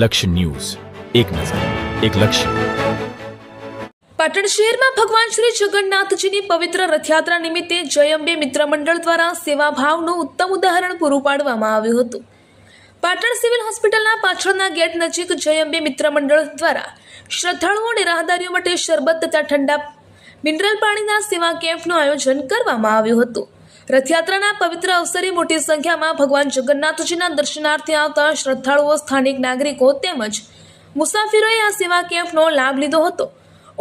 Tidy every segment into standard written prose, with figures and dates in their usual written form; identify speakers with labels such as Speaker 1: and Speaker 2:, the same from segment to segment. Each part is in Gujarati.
Speaker 1: લક્ષ્ય ન્યૂઝ, એક નજર, એક લક્ષ્ય.
Speaker 2: પાટણ શહેરમાં ભગવાન શ્રી જગન્નાથજીની પવિત્ર રથયાત્રા નિમિત્તે જય અંબે મિત્ર મંડળ દ્વારા સેવાભાવનું ઉત્તમ ઉદાહરણ પૂરું પાડવામાં આવ્યું હતું. પાટણ સિવિલ હોસ્પિટલના પાછળના ગેટ નજીક જય અંબે મિત્ર મંડળ દ્વારા શ્રદ્ધાળુઓ અને રાહદારીઓ માટે શરબત તથા ઠંડા મિનરલ પાણીના સેવા કેમ્પનું આયોજન કરવામાં આવ્યું હતું. રથયાત્રાના પવિત્ર અવસરે મોટી સંખ્યામાં ભગવાન જગન્નાથજીના દર્શનાર્થે આવતા શ્રદ્ધાળુઓ, સ્થાનિક નાગરિકો તેમજ મુસાફિરોએ આ સેવા કેમ્પનો લાભ લીધો હતો.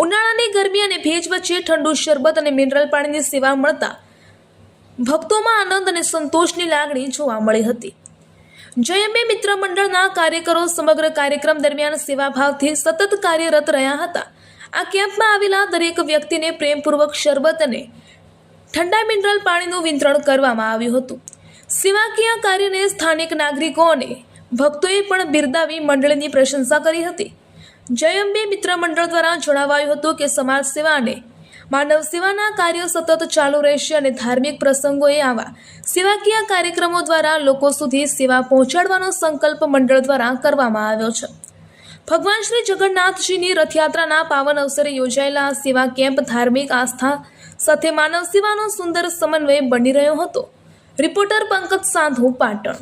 Speaker 2: ઉનાળાની ગરમી અને ભેજ વચ્ચે ઠંડુ શરબત અને મિનરલ પાણીની સેવા મળતા ભક્તોમાં આનંદ અને સંતોષની લાગણી જોવા મળી હતી. જય અંબે મિત્ર મંડળના કાર્યકરો સમગ્ર કાર્યક્રમ દરમિયાન સેવાભાવથી સતત કાર્યરત રહ્યા હતા. આ કેમ્પમાં આવેલા દરેક વ્યક્તિને પ્રેમપૂર્વક શરબત અને ઠંડા મિનરલ પાણીનું વિતરણ કરવામાં આવ્યું હતું. સેવાકીય કાર્યને સ્થાનિક નાગરિકો અને ભક્તોએ પણ બિરદાવી મંડળની પ્રશંસા કરી હતી. જય અંબે મિત્ર મંડળ દ્વારા જણાવાયું હતું કે સમાજ સેવા અને માનવ સેવાના કાર્યો સતત ચાલુ રહેશે અને ધાર્મિક પ્રસંગોએ આવા સેવાકીય કાર્યક્રમો દ્વારા લોકો સુધી સેવા પહોંચાડવાનો સંકલ્પ મંડળ દ્વારા કરવામાં આવ્યો છે. ભગવાન શ્રી જગન્નાથજીની રથયાત્રાના પાવન અવસરે યોજાયેલા આ સેવા કેમ્પ ધાર્મિક આસ્થા સાથે માનવ સેવાનો સુંદર સમન્વય બની રહ્યો હતો. રિપોર્ટર પંકજ સાંધુ, પાટણ.